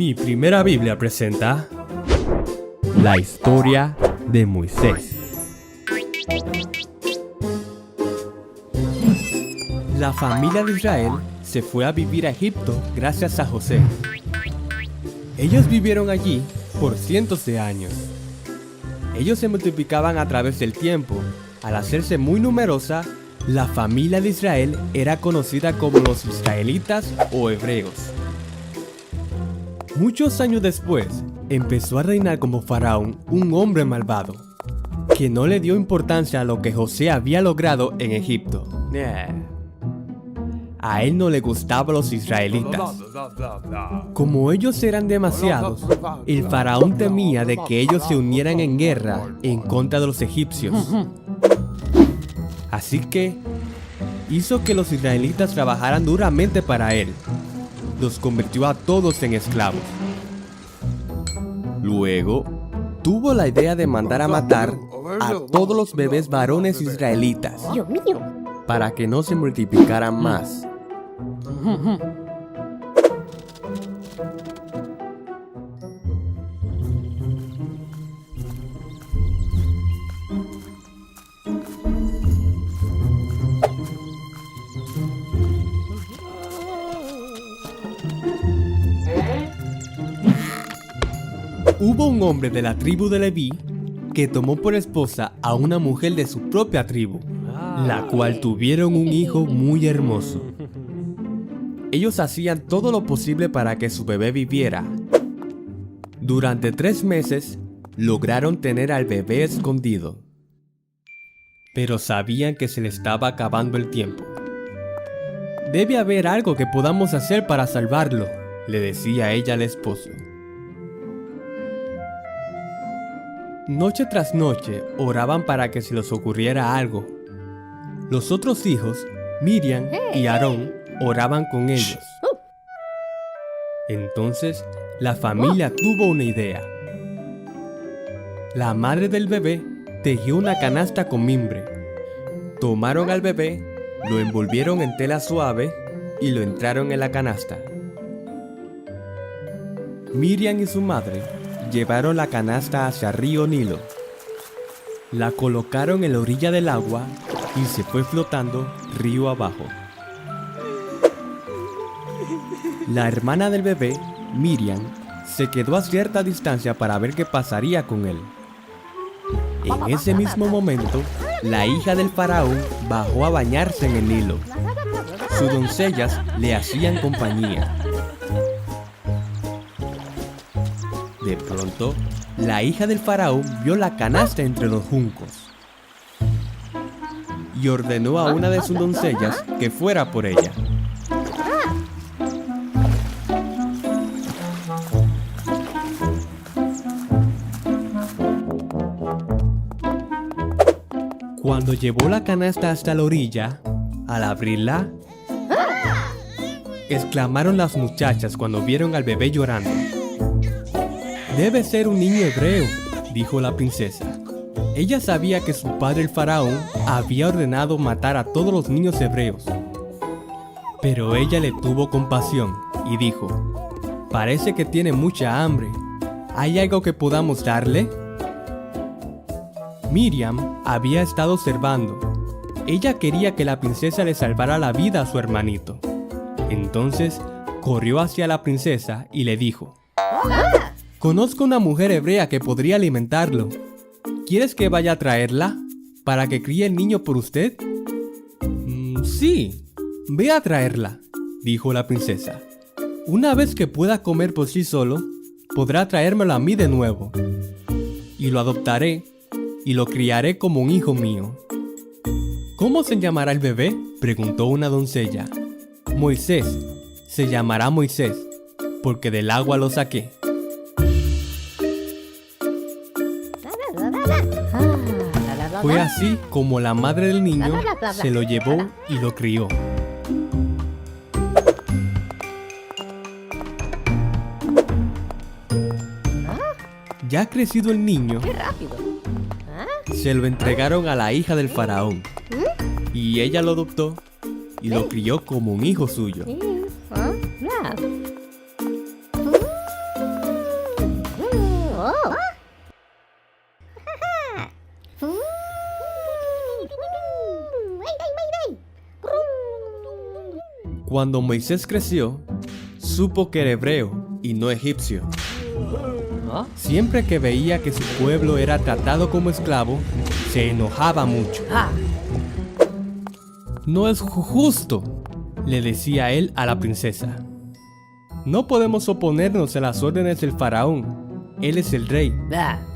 Mi primera Biblia presenta la historia de Moisés. La familia de Israel se fue a vivir a Egipto gracias a José. Ellos vivieron allí por cientos de años. Ellos se multiplicaban a través del tiempo. Al hacerse muy numerosa, la familia de Israel era conocida como los israelitas o hebreos. Muchos años después, empezó a reinar como faraón un hombre malvado, que no le dio importancia a lo que José había logrado en Egipto. A él no le gustaban los israelitas. Como ellos eran demasiados, el faraón temía de que ellos se unieran en guerra en contra de los egipcios. Así que hizo que los israelitas trabajaran duramente para él. Los convirtió a todos en esclavos. Luego, tuvo la idea de mandar a matar a todos los bebés varones israelitas para que no se multiplicaran más. Hubo un hombre de la tribu de Leví que tomó por esposa a una mujer de su propia tribu, la cual tuvieron un hijo muy hermoso. Ellos hacían todo lo posible para que su bebé viviera. Durante 3 meses, lograron tener al bebé escondido. Pero sabían que se le estaba acabando el tiempo. Debe haber algo que podamos hacer para salvarlo, le decía ella al esposo. Noche tras noche oraban para que se les ocurriera algo. Los otros hijos, Miriam y Aarón, oraban con ellos. Entonces, la familia tuvo una idea. La madre del bebé tejió una canasta con mimbre. Tomaron al bebé, lo envolvieron en tela suave y lo entraron en la canasta. Miriam y su madre llevaron la canasta hacia el río Nilo. La colocaron en la orilla del agua y se fue flotando río abajo. La hermana del bebé, Miriam, se quedó a cierta distancia para ver qué pasaría con él. En ese mismo momento, la hija del faraón bajó a bañarse en el Nilo. Sus doncellas le hacían compañía. De pronto, la hija del faraón vio la canasta entre los juncos y ordenó a una de sus doncellas que fuera por ella. Cuando llevó la canasta hasta la orilla, al abrirla, exclamaron las muchachas cuando vieron al bebé llorando. «Debe ser un niño hebreo», dijo la princesa. Ella sabía que su padre el faraón había ordenado matar a todos los niños hebreos. Pero ella le tuvo compasión y dijo: «Parece que tiene mucha hambre. ¿Hay algo que podamos darle?» Miriam había estado observando. Ella quería que la princesa le salvara la vida a su hermanito. Entonces, corrió hacia la princesa y le dijo: «Conozco una mujer hebrea que podría alimentarlo. ¿Quieres que vaya a traerla para que críe el niño por usted?» «Sí, ve a traerla», dijo la princesa. «Una vez que pueda comer por sí solo, podrá traérmelo a mí de nuevo. Y lo adoptaré y lo criaré como un hijo mío». «¿Cómo se llamará el bebé?», preguntó una doncella. «Moisés, se llamará Moisés, porque del agua lo saqué». Fue así como la madre del niño se lo llevó y lo crió. Ya crecido el niño, se lo entregaron a la hija del faraón y ella lo adoptó y lo crió como un hijo suyo. Cuando Moisés creció, supo que era hebreo y no egipcio. Siempre que veía que su pueblo era tratado como esclavo, se enojaba mucho. No es justo, le decía él a la princesa. No podemos oponernos a las órdenes del faraón. Él es el rey,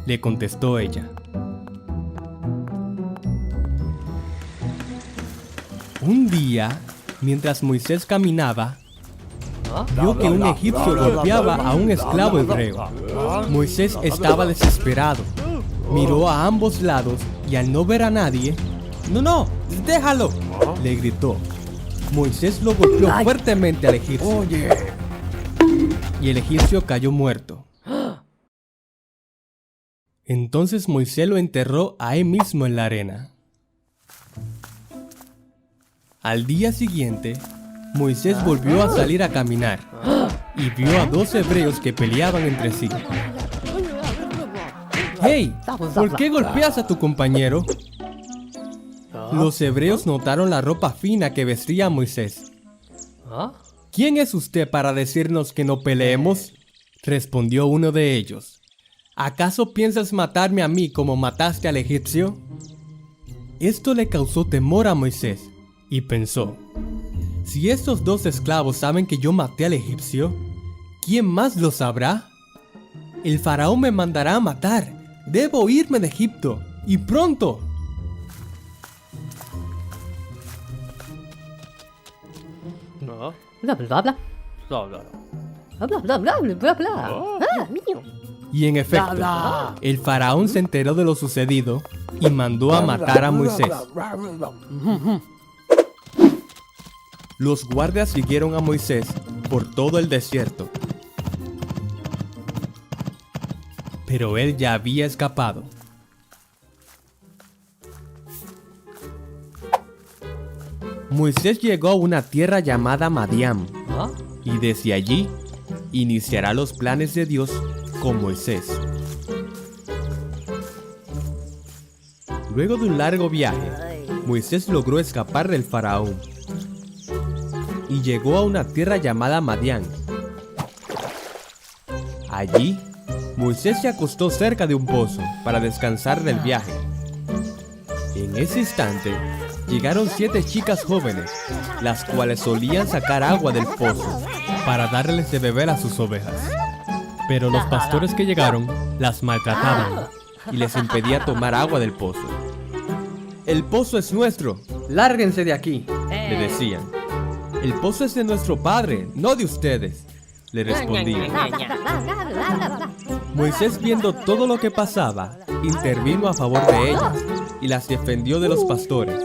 le contestó ella. Un día, mientras Moisés caminaba, vio que un egipcio golpeaba a un esclavo hebreo. Moisés estaba desesperado. Miró a ambos lados y al no ver a nadie, ¡No, déjalo!, le gritó. Moisés lo golpeó fuertemente al egipcio. Y el egipcio cayó muerto. Entonces Moisés lo enterró ahí mismo en la arena. Al día siguiente, Moisés volvió a salir a caminar y vio a 2 hebreos que peleaban entre sí. ¡Hey! ¿Por qué golpeas a tu compañero? Los hebreos notaron la ropa fina que vestía Moisés. ¿Quién es usted para decirnos que no peleemos?, respondió uno de ellos. ¿Acaso piensas matarme a mí como mataste al egipcio? Esto le causó temor a Moisés y pensó: si estos 2 esclavos saben que yo maté al egipcio, ¿quién más lo sabrá? El faraón me mandará a matar. Debo irme de Egipto, y pronto. Y en efecto, el faraón se enteró de lo sucedido y mandó a matar a Moisés. Los guardias siguieron a Moisés por todo el desierto, pero él ya había escapado. Moisés llegó a una tierra llamada Madián, y desde allí iniciará los planes de Dios con Moisés. Luego de un largo viaje, Moisés logró escapar del faraón y llegó a una tierra llamada Madián. Allí, Moisés se acostó cerca de un pozo para descansar del viaje. En ese instante, llegaron 7 chicas jóvenes, las cuales solían sacar agua del pozo para darles de beber a sus ovejas. Pero los pastores que llegaron las maltrataban y les impedía tomar agua del pozo. «El pozo es nuestro, lárguense de aquí», le decían. «El pozo es de nuestro padre, no de ustedes», le respondían. Moisés, viendo todo lo que pasaba, intervino a favor de ellas y las defendió de los pastores.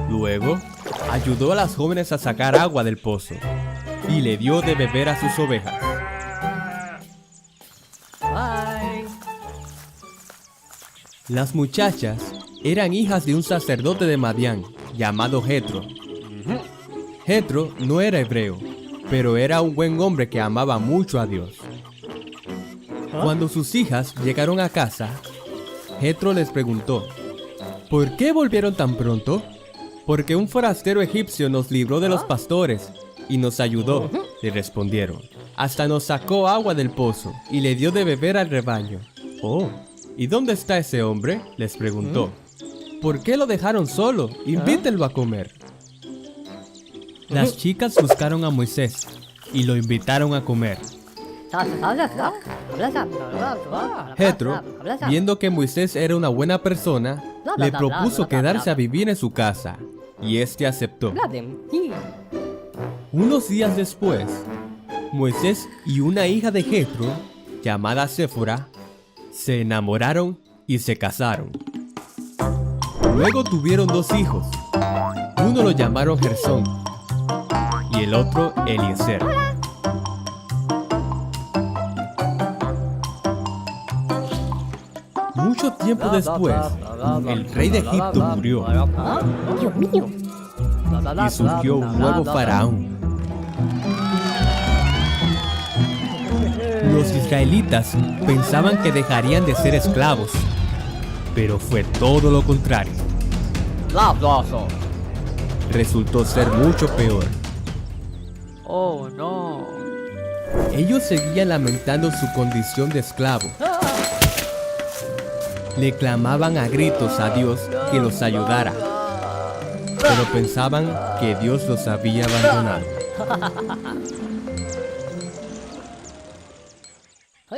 Luego, ayudó a las jóvenes a sacar agua del pozo y le dio de beber a sus ovejas. Las muchachas eran hijas de un sacerdote de Madián llamado Jetro. Jetro no era hebreo, pero era un buen hombre que amaba mucho a Dios. Cuando sus hijas llegaron a casa, Jetro les preguntó: ¿por qué volvieron tan pronto? Porque un forastero egipcio nos libró de los pastores y nos ayudó, le respondieron. Hasta nos sacó agua del pozo y le dio de beber al rebaño. Oh, ¿y dónde está ese hombre?, les preguntó. ¿Por qué lo dejaron solo? Invítenlo a comer. Las chicas buscaron a Moisés y lo invitaron a comer. Jetro, viendo que Moisés era una buena persona, le propuso quedarse a vivir en su casa, y este aceptó. Unos días después, Moisés y una hija de Jetro, llamada Séfora, se enamoraron y se casaron. Luego tuvieron 2 hijos. Uno lo llamaron Gersón y el otro Eliezer. Mucho tiempo después, el rey de Egipto murió y surgió un nuevo faraón. Los israelitas pensaban que dejarían de ser esclavos, Pero fue todo lo contrario. Resultó ser mucho peor. Oh no. Ellos seguían lamentando su condición de esclavo. Le clamaban a gritos a Dios que los ayudara, pero pensaban que Dios los había abandonado.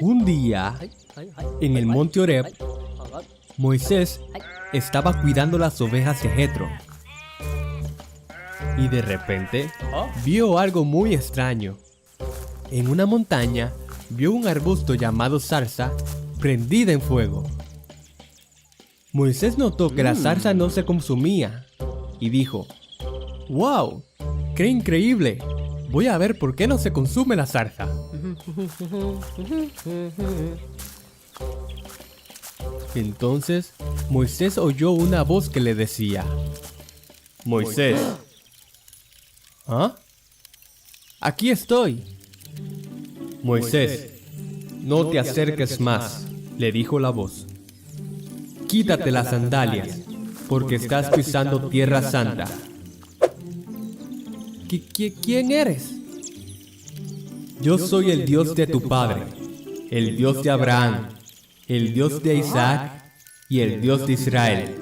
Un día, en el monte Horeb, Moisés estaba cuidando las ovejas de Jetro. Y de repente, vio algo muy extraño. En una montaña, vio un arbusto llamado zarza prendida en fuego. Moisés notó que la zarza no se consumía y dijo: ¡Wow! ¡Qué increíble! Voy a ver por qué no se consume la zarza. Entonces, Moisés oyó una voz que le decía: Moisés. ¿Ah? Aquí estoy. Moisés, no te acerques más, le dijo la voz. Quítate las sandalias, porque estás pisando tierra santa. ¿Quién eres? Yo soy el Dios de tu padre, el Dios de Abraham, el Dios de Isaac y el Dios de Israel.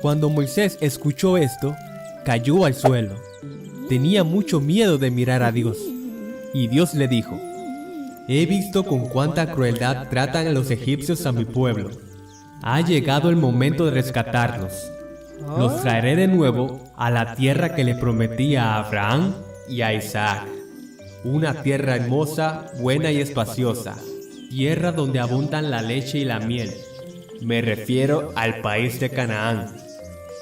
Cuando Moisés escuchó esto, cayó al suelo. Tenía mucho miedo de mirar a Dios. Y Dios le dijo: he visto con cuánta crueldad tratan los egipcios a mi pueblo. Ha llegado el momento de rescatarlos. Los traeré de nuevo a la tierra que le prometí a Abraham y a Isaac. Una tierra hermosa, buena y espaciosa. Tierra donde abundan la leche y la miel. Me refiero al país de Canaán.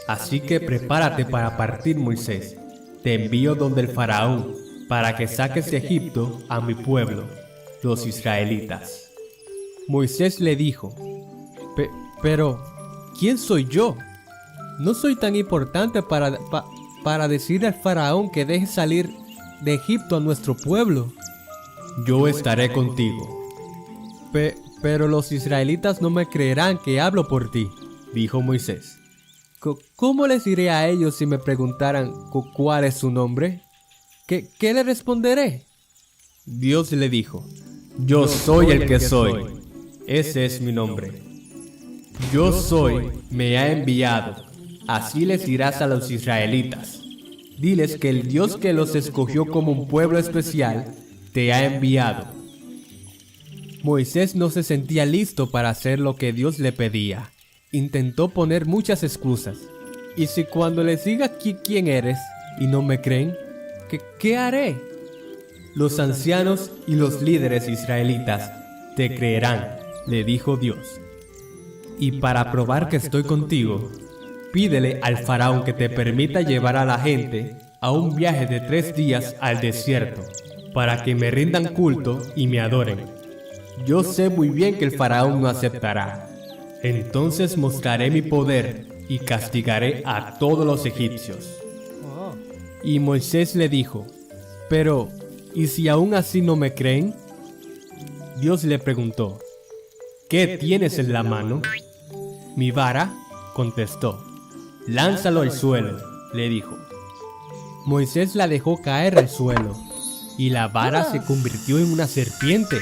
Así que prepárate para partir, Moisés. Te envío donde el faraón, para que saques de Egipto a mi pueblo, los israelitas. Moisés le dijo: pero, ¿quién soy yo? No soy tan importante para decirle al faraón que deje salir de Egipto a nuestro pueblo. Yo estaré contigo. Pero los israelitas no me creerán que hablo por ti, dijo Moisés. ¿Cómo les diré a ellos si me preguntaran cuál es su nombre? ¿Qué le responderé? Dios le dijo: yo soy el que soy. Ese es mi nombre. Yo soy, me ha enviado. Así les dirás a los israelitas. Diles que el Dios que los escogió como un pueblo especial te ha enviado. Moisés no se sentía listo para hacer lo que Dios le pedía. Intentó poner muchas excusas. ¿Y si cuando les diga quién eres y no me creen? ¿Qué haré? Los ancianos y los líderes israelitas te creerán, le dijo Dios. Y para probar que estoy contigo, pídele al faraón que te permita llevar a la gente a un viaje de 3 días al desierto, para que me rindan culto y me adoren. Yo sé muy bien que el faraón no aceptará. Entonces mostraré mi poder y castigaré a todos los egipcios. Y Moisés le dijo: pero, ¿y si aún así no me creen? Dios le preguntó: ¿qué tienes en la mano? Mi vara, contestó. Lánzalo al suelo, le dijo. Moisés la dejó caer al suelo, y la vara se convirtió en una serpiente.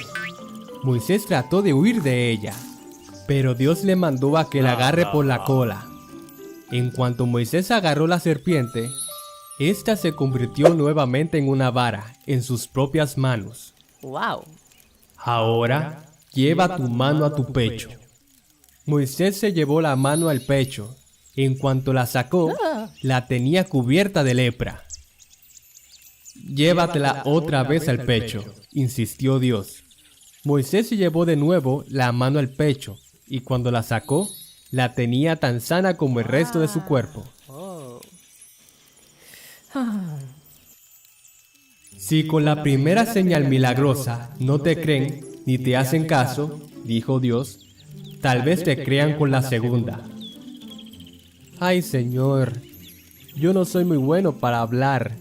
Moisés trató de huir de ella, pero Dios le mandó a que la agarre por la cola. En cuanto Moisés agarró la serpiente, esta se convirtió nuevamente en una vara en sus propias manos. Wow. Ahora, lleva tu mano a tu pecho. Moisés se llevó la mano al pecho. En cuanto la sacó, la tenía cubierta de lepra. Llévatela otra vez al pecho, insistió Dios. Moisés se llevó de nuevo la mano al pecho, y cuando la sacó, la tenía tan sana como el resto de su cuerpo. Si con la primera señal milagrosa no te creen ni te hacen caso, dijo Dios, tal vez te crean con la segunda. Ay, Señor, yo no soy muy bueno para hablar.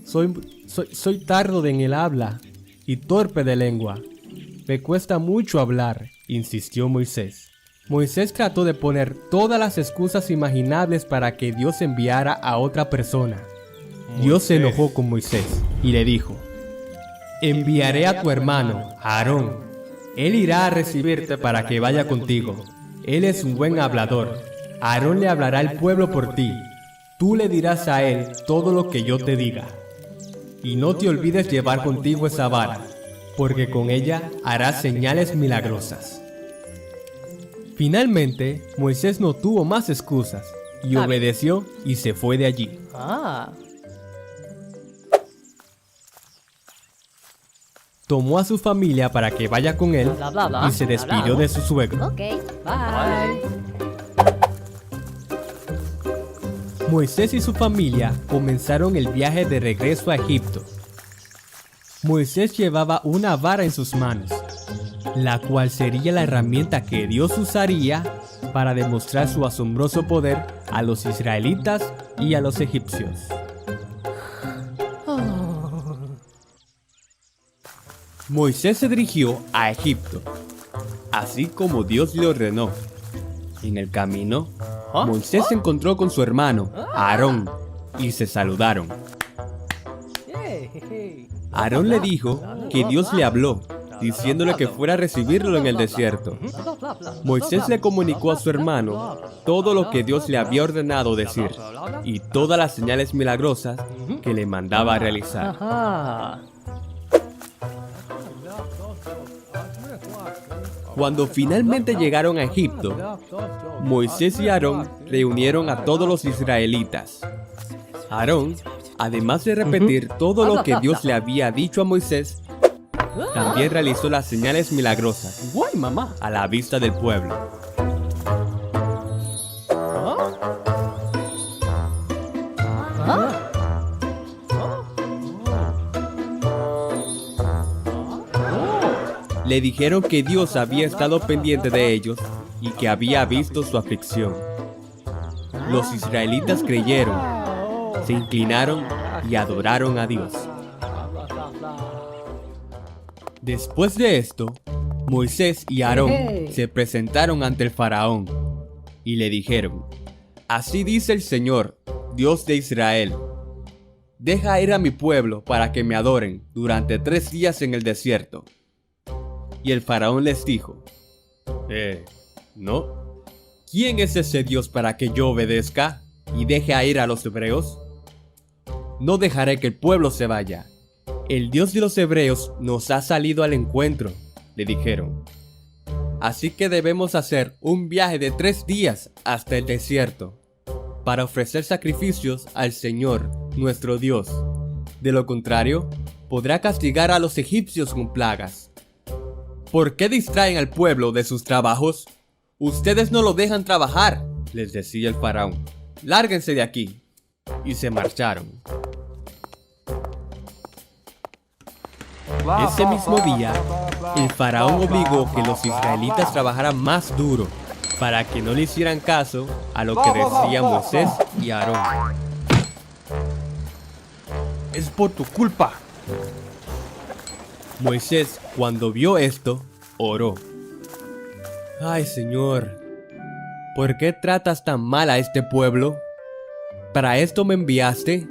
Soy tardo en el habla y torpe de lengua. Me cuesta mucho hablar, insistió Moisés. Moisés trató de poner todas las excusas imaginables para que Dios enviara a otra persona. Dios se enojó con Moisés y le dijo: enviaré a tu hermano, Aarón. Él irá a recibirte para que vaya contigo. Él es un buen hablador. Aarón le hablará al pueblo por ti. Tú le dirás a él todo lo que yo te diga. Y no te olvides llevar contigo esa vara, porque con ella harás señales milagrosas. Finalmente, Moisés no tuvo más excusas y obedeció y se fue de allí. Tomó a su familia para que vaya con él y se despidió de su suegro. Ok, bye. Moisés y su familia comenzaron el viaje de regreso a Egipto. Moisés llevaba una vara en sus manos, la cual sería la herramienta que Dios usaría para demostrar su asombroso poder a los israelitas y a los egipcios. Moisés se dirigió a Egipto, así como Dios le ordenó. En el camino, Moisés se encontró con su hermano, Aarón, y se saludaron. Aarón le dijo que Dios le habló, diciéndole que fuera a recibirlo en el desierto. Moisés le comunicó a su hermano todo lo que Dios le había ordenado decir y todas las señales milagrosas que le mandaba a realizar. Cuando finalmente llegaron a Egipto, Moisés y Aarón reunieron a todos los israelitas. Aarón, además de repetir todo lo que Dios le había dicho a Moisés, también realizó las señales milagrosas a la vista del pueblo. Le dijeron que Dios había estado pendiente de ellos y que había visto su aflicción. Los israelitas creyeron, se inclinaron y adoraron a Dios. Después de esto, Moisés y Aarón se presentaron ante el faraón y le dijeron: así dice el Señor, Dios de Israel: deja ir a mi pueblo para que me adoren durante 3 días en el desierto. Y el faraón les dijo: ¿no? ¿Quién es ese Dios para que yo obedezca y deje a ir a los hebreos? No dejaré que el pueblo se vaya. El Dios de los hebreos nos ha salido al encuentro, le dijeron. Así que debemos hacer un viaje de 3 días hasta el desierto, para ofrecer sacrificios al Señor, nuestro Dios. De lo contrario, podrá castigar a los egipcios con plagas. ¿Por qué distraen al pueblo de sus trabajos? Ustedes no lo dejan trabajar, les decía el faraón. Lárguense de aquí. Y se marcharon. Ese mismo día, el faraón obligó que los israelitas trabajaran más duro para que no le hicieran caso a lo que decían Moisés y Aarón. Es por tu culpa. Moisés, cuando vio esto, oró: ay, Señor, ¿por qué tratas tan mal a este pueblo? ¿Para esto me enviaste?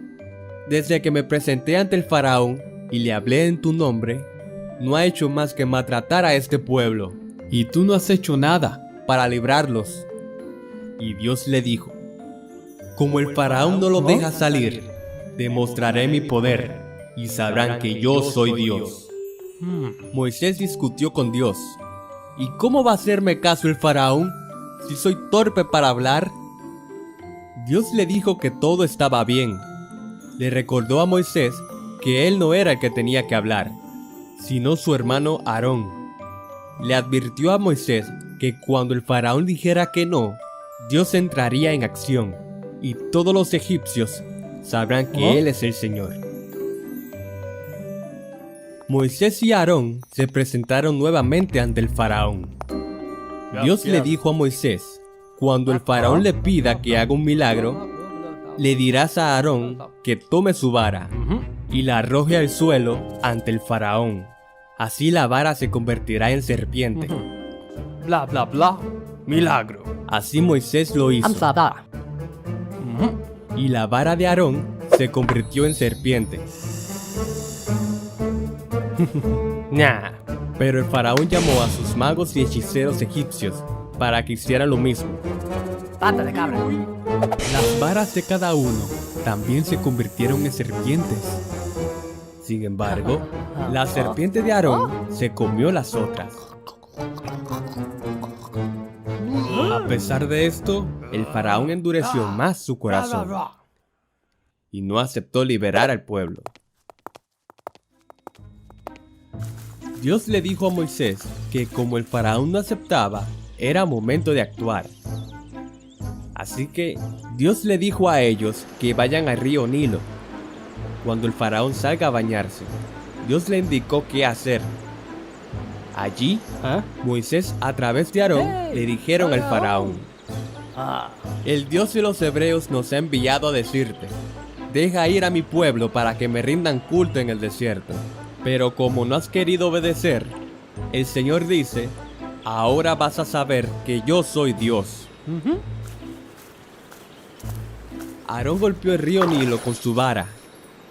Desde que me presenté ante el faraón y le hablé en tu nombre, no ha hecho más que maltratar a este pueblo, y tú no has hecho nada para librarlos. Y Dios le dijo: como el faraón no lo deja salir, demostraré mi poder, y sabrán que yo soy Dios. Moisés discutió con Dios: ¿y cómo va a hacerme caso el faraón si soy torpe para hablar? Dios le dijo que todo estaba bien. Le recordó a Moisés que él no era el que tenía que hablar, sino su hermano Aarón. Le advirtió a Moisés que cuando el faraón dijera que no, Dios entraría en acción, y todos los egipcios sabrán que Él es el Señor. Moisés y Aarón se presentaron nuevamente ante el faraón. Dios le dijo a Moisés: cuando el faraón le pida que haga un milagro, le dirás a Aarón que tome su vara y la arroje al suelo ante el faraón. Así la vara se convertirá en serpiente. Bla, bla, bla. Milagro. Así Moisés lo hizo, 감사하다. y la vara de Aarón se convirtió en serpiente. Nah. Pero el faraón llamó a sus magos y hechiceros egipcios para que hicieran lo mismo. Pata de cabra. Las varas de cada uno también se convirtieron en serpientes. Sin embargo, la serpiente de Aarón se comió las otras. A pesar de esto, el faraón endureció más su corazón y no aceptó liberar al pueblo. Dios le dijo a Moisés que como el faraón no aceptaba, era momento de actuar. Así que Dios le dijo a ellos que vayan al río Nilo. Cuando el faraón salga a bañarse, Dios le indicó qué hacer. Allí, Moisés a través de Aarón le dijeron al faraón: el Dios de los hebreos nos ha enviado a decirte: deja ir a mi pueblo para que me rindan culto en el desierto. Pero como no has querido obedecer, el Señor dice: ahora vas a saber que yo soy Dios. Aarón golpeó el río Nilo con su vara.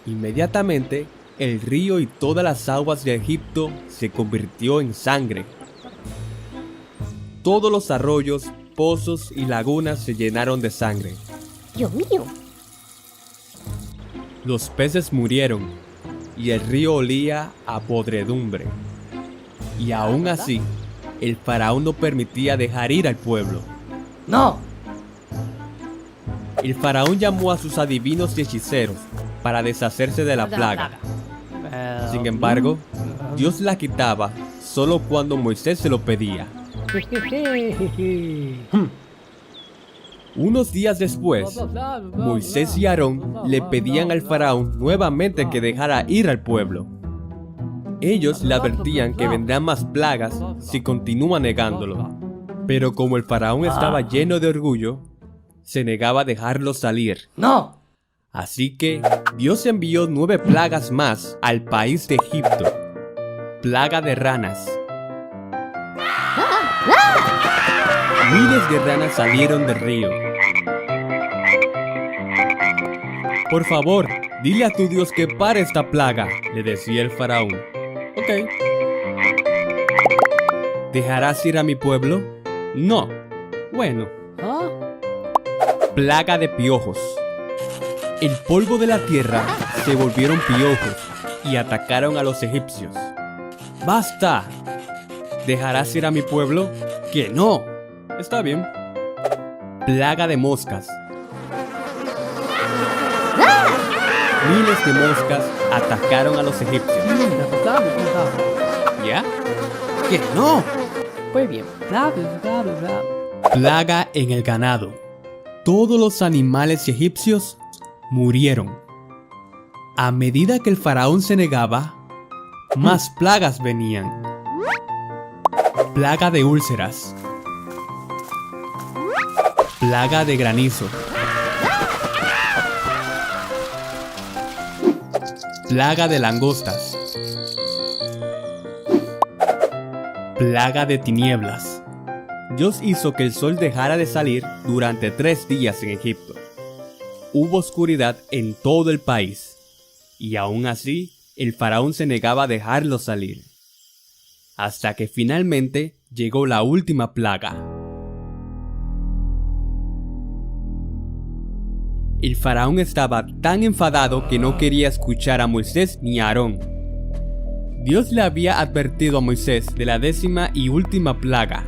Inmediatamente, el río y todas las aguas de Egipto se convirtió en sangre. Todos los arroyos, pozos y lagunas se llenaron de sangre. Dios mío. Los peces murieron y el río olía a podredumbre. Y aún así, el faraón no permitía dejar ir al pueblo. ¡No! El faraón llamó a sus adivinos y hechiceros para deshacerse de la plaga. Sin embargo, Dios la quitaba solo cuando Moisés se lo pedía. Unos días después, Moisés y Aarón le pedían al faraón nuevamente que dejara ir al pueblo. Ellos le advertían que vendrán más plagas si continúa negándolo. Pero como el faraón estaba lleno de orgullo, se negaba a dejarlo salir. ¡No! Así que Dios envió 9 plagas más al país de Egipto. Plaga de ranas. Miles de ranas salieron del río. Por favor, dile a tu Dios que pare esta plaga, le decía el faraón. Ok. ¿Dejarás ir a mi pueblo? No. Bueno. Plaga de piojos. El polvo de la tierra se volvieron piojos y atacaron a los egipcios. ¡Basta! ¿Dejarás ir a mi pueblo? ¡Que no! Está bien. Plaga de moscas. Miles de moscas atacaron a los egipcios. ¿Ya? ¡Que no! Muy bien. Plaga en el ganado. Todos los animales egipcios murieron. A medida que el faraón se negaba, más plagas venían. Plaga de úlceras. Plaga de granizo. Plaga de langostas. Plaga de tinieblas. Dios hizo que el sol dejara de salir durante 3 días en Egipto. Hubo oscuridad en todo el país, y aún así, el faraón se negaba a dejarlo salir. Hasta que finalmente llegó la última plaga. El faraón estaba tan enfadado que no quería escuchar a Moisés ni a Aarón. Dios le había advertido a Moisés de la 10ª y última plaga,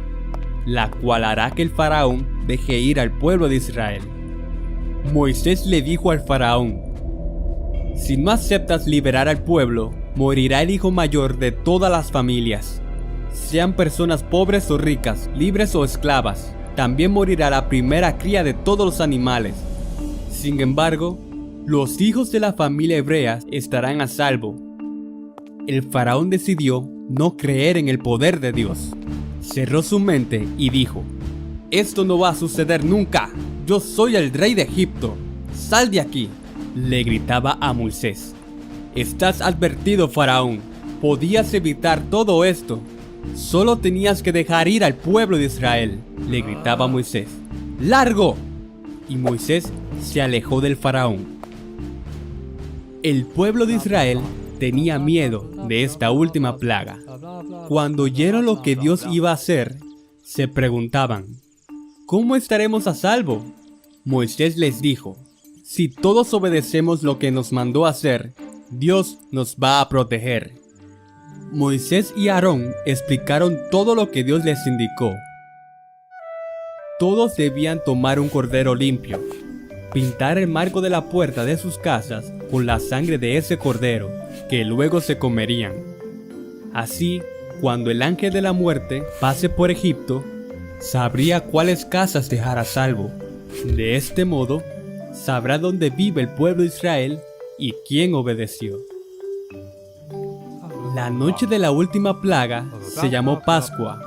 la cual hará que el faraón deje ir al pueblo de Israel. Moisés le dijo al faraón: si no aceptas liberar al pueblo, morirá el hijo mayor de todas las familias, sean personas pobres o ricas, libres o esclavas. También morirá la primera cría de todos los animales. Sin embargo, los hijos de la familia hebrea estarán a salvo. El faraón decidió no creer en el poder de Dios. Cerró su mente y dijo: esto no va a suceder nunca. Yo soy el rey de Egipto. Sal de aquí. Le gritaba a Moisés. Estás advertido, faraón. Podías evitar todo esto. Solo tenías que dejar ir al pueblo de Israel, le gritaba Moisés. ¡Largo! Y Moisés se alejó del faraón. El pueblo de Israel tenía miedo de esta última plaga. Cuando oyeron lo que Dios iba a hacer, se preguntaban, ¿cómo estaremos a salvo? Moisés les dijo, si todos obedecemos lo que nos mandó hacer, Dios nos va a proteger. Moisés y Aarón explicaron todo lo que Dios les indicó. Todos debían tomar un cordero limpio, pintar el marco de la puerta de sus casas con la sangre de ese cordero, que luego se comerían. Así, cuando el ángel de la muerte pase por Egipto, sabría cuáles casas dejar a salvo. De este modo, sabrá dónde vive el pueblo de Israel y quién obedeció. La noche de la última plaga se llamó Pascua.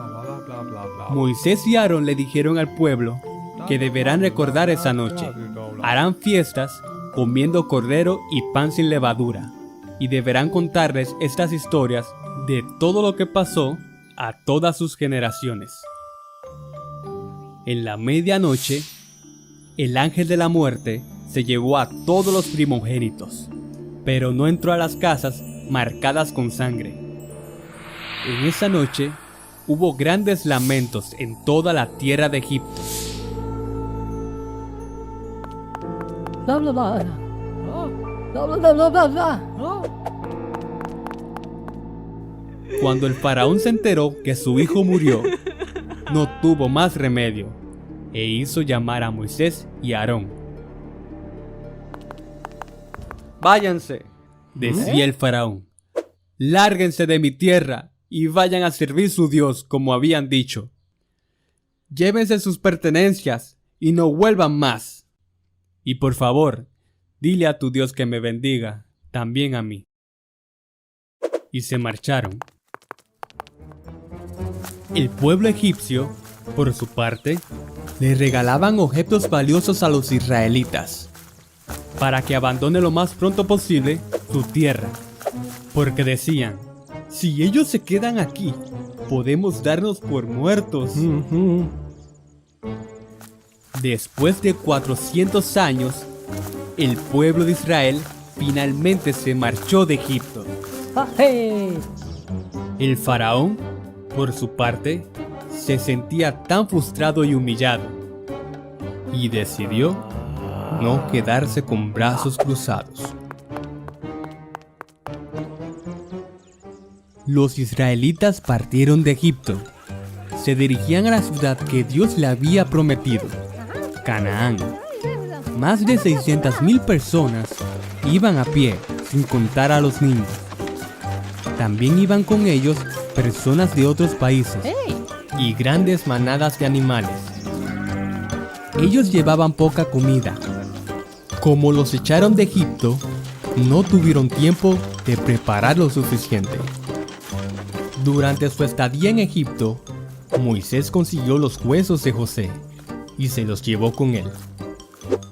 Moisés y Aarón le dijeron al pueblo que deberán recordar esa noche. Harán fiestas comiendo cordero y pan sin levadura, y deberán contarles estas historias de todo lo que pasó a todas sus generaciones. En la medianoche, el ángel de la muerte se llevó a todos los primogénitos, pero no entró a las casas marcadas con sangre. En esa noche hubo grandes lamentos en toda la tierra de Egipto. Bla bla bla. Bla bla bla bla bla bla. Cuando el faraón se enteró que su hijo murió, no tuvo más remedio e hizo llamar a Moisés y a Aarón. Váyanse, decía el faraón, lárguense de mi tierra y vayan a servir su Dios como habían dicho. Llévense sus pertenencias y no vuelvan más. Y por favor, dile a tu Dios que me bendiga, también a mí. Y se marcharon. El pueblo egipcio, por su parte, le regalaban objetos valiosos a los israelitas, para que abandone lo más pronto posible su tierra, porque decían, si ellos se quedan aquí, podemos darnos por muertos. Después de 400 años, el pueblo de Israel finalmente se marchó de Egipto. ¡Hey! El faraón, por su parte, se sentía tan frustrado y humillado, y decidió no quedarse con brazos cruzados. Los israelitas partieron de Egipto. Se dirigían a la ciudad que Dios le había prometido, Canaán. Más de 600,000 personas iban a pie, sin contar a los niños. También iban con ellos personas de otros países y grandes manadas de animales. Ellos llevaban poca comida. Como los echaron de Egipto, no tuvieron tiempo de preparar lo suficiente. Durante su estadía en Egipto, Moisés consiguió los huesos de José y se los llevó con él,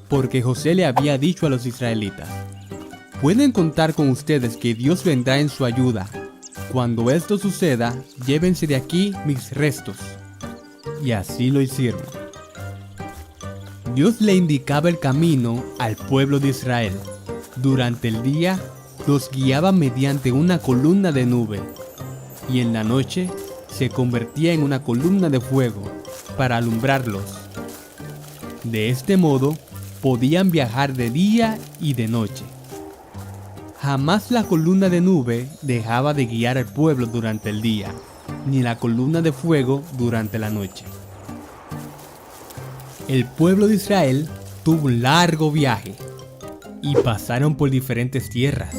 porque José le había dicho a los israelitas, pueden contar con ustedes que Dios vendrá en su ayuda. Cuando esto suceda, llévense de aquí mis restos. Y así lo hicieron. Dios le indicaba el camino al pueblo de Israel. Durante el día, los guiaba mediante una columna de nube, y en la noche se convertía en una columna de fuego para alumbrarlos. De este modo, podían viajar de día y de noche. Jamás la columna de nube dejaba de guiar al pueblo durante el día, ni la columna de fuego durante la noche. El pueblo de Israel tuvo un largo viaje y pasaron por diferentes tierras.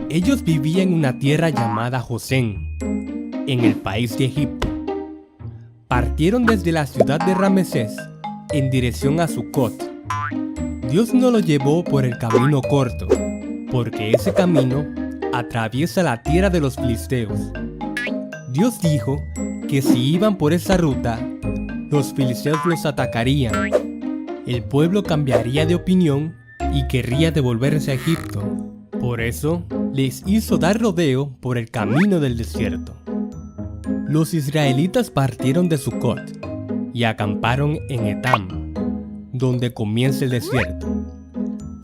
Ellos vivían en una tierra llamada Gosén, en el país de Egipto. Partieron desde la ciudad de Ramesés en dirección a Sucot. Dios no los llevó por el camino corto, porque ese camino atraviesa la tierra de los filisteos. Dios dijo que si iban por esa ruta, los filisteos los atacarían. El pueblo cambiaría de opinión y querría devolverse a Egipto. Por eso, les hizo dar rodeo por el camino del desierto. Los israelitas partieron de Sucot y acamparon en Etam, donde comienza el desierto.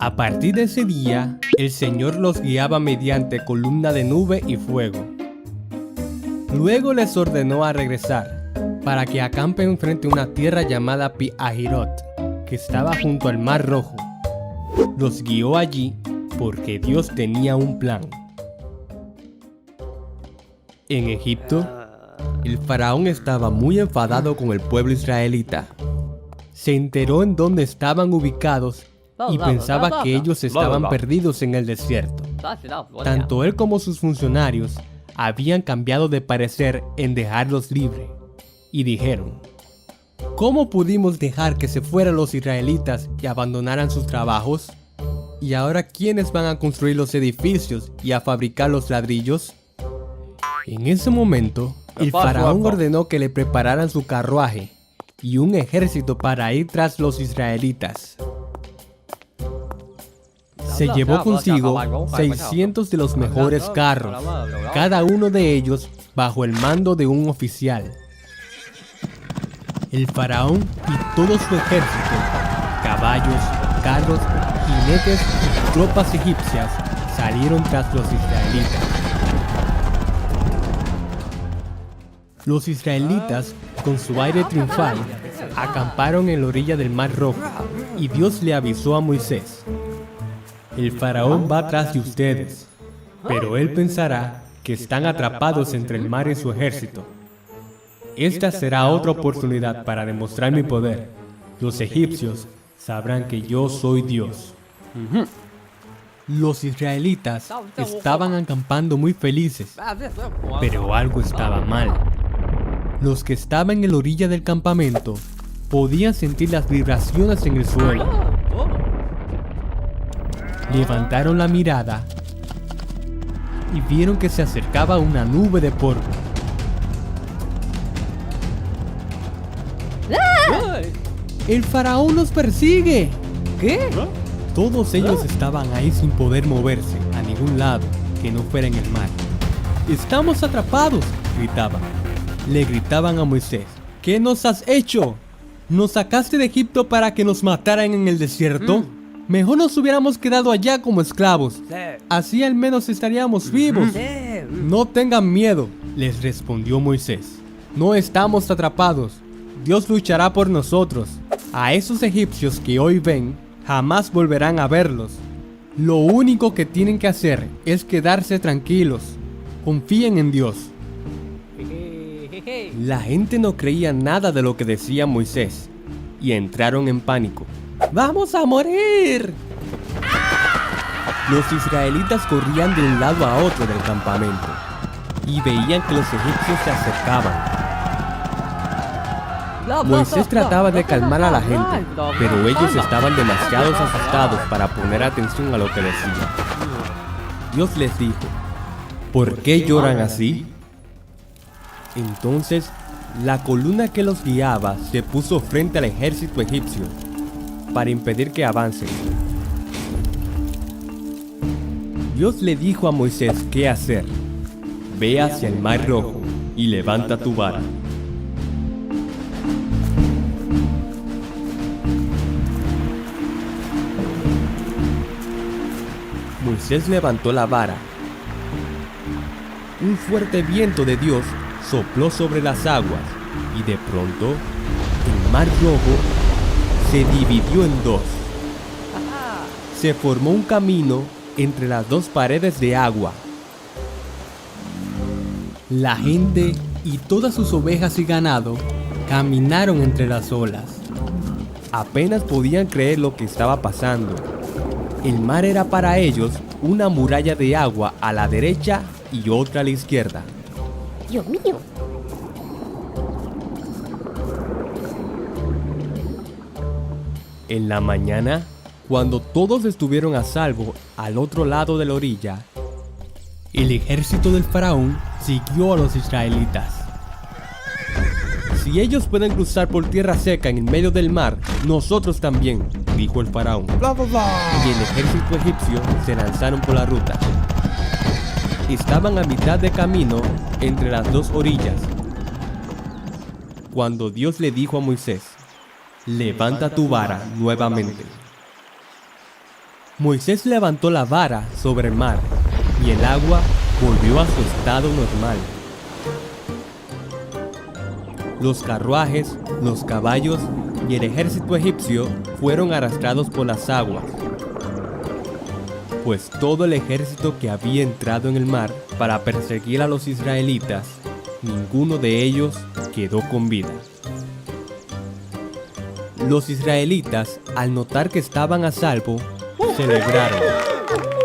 A partir de ese día, el Señor los guiaba mediante columna de nube y fuego. Luego les ordenó a regresar, para que acampen frente a una tierra llamada Pi-Ahirot, que estaba junto al Mar Rojo. Los guió allí porque Dios tenía un plan. En Egipto, el faraón estaba muy enfadado con el pueblo israelita. Se enteró en dónde estaban ubicados y pensaba que ellos estaban perdidos en el desierto. Tanto él como sus funcionarios habían cambiado de parecer en dejarlos libres. Y dijeron: ¿cómo pudimos dejar que se fueran los israelitas y abandonaran sus trabajos? ¿Y ahora quiénes van a construir los edificios y a fabricar los ladrillos? En ese momento, el faraón ordenó que le prepararan su carruaje y un ejército para ir tras los israelitas. Se llevó consigo 600 de los mejores carros, cada uno de ellos bajo el mando de un oficial. El faraón y todo su ejército, caballos, carros, jinetes y tropas egipcias salieron tras los israelitas. Los israelitas, con su aire triunfal, acamparon en la orilla del Mar Rojo, y Dios le avisó a Moisés: el faraón va tras de ustedes, pero él pensará que están atrapados entre el mar y su ejército. Esta será otra oportunidad para demostrar mi poder. Los egipcios sabrán que yo soy Dios. Los israelitas estaban acampando muy felices, pero algo estaba mal. Los que estaban en la orilla del campamento podían sentir las vibraciones en el suelo. Levantaron la mirada y vieron que se acercaba una nube de polvo. ¡El faraón nos persigue! ¿Qué? Todos ellos estaban ahí sin poder moverse a ningún lado que no fuera en el mar. ¡Estamos atrapados!, gritaban. Le gritaban a Moisés: ¿qué nos has hecho? ¿Nos sacaste de Egipto para que nos mataran en el desierto? Mejor nos hubiéramos quedado allá como esclavos. Así al menos estaríamos vivos. No tengan miedo, les respondió Moisés. No estamos atrapados. Dios luchará por nosotros. A esos egipcios que hoy ven, jamás volverán a verlos. Lo único que tienen que hacer es quedarse tranquilos. Confíen en Dios. La gente no creía nada de lo que decía Moisés y entraron en pánico. ¡Vamos a morir! Los israelitas corrían de un lado a otro del campamento y veían que los egipcios se acercaban. Moisés trataba de calmar a la gente, pero ellos estaban demasiado asustados para poner atención a lo que decía. Dios les dijo: ¿por qué lloran así? Entonces, la columna que los guiaba se puso frente al ejército egipcio para impedir que avancen. Dios le dijo a Moisés qué hacer: ve hacia el Mar Rojo y levanta tu vara. Moisés levantó la vara. Un fuerte viento de Dios sopló sobre las aguas y de pronto el Mar Rojo se dividió en dos. Se formó un camino entre las dos paredes de agua. La gente y todas sus ovejas y ganado caminaron entre las olas. Apenas podían creer lo que estaba pasando. El mar era para ellos una muralla de agua a la derecha y otra a la izquierda. Dios mío. En la mañana, cuando todos estuvieron a salvo al otro lado de la orilla, el ejército del faraón siguió a los israelitas. Si ellos pueden cruzar por tierra seca en el medio del mar, nosotros también, dijo el faraón. Y el ejército egipcio se lanzaron por la ruta. Estaban a mitad de camino entre las dos orillas cuando Dios le dijo a Moisés: levanta tu vara nuevamente. Moisés levantó la vara sobre el mar y el agua volvió a su estado normal. Los carruajes, los caballos y el ejército egipcio fueron arrastrados por las aguas, pues todo el ejército que había entrado en el mar para perseguir a los israelitas, ninguno de ellos quedó con vida. Los israelitas, al notar que estaban a salvo, celebraron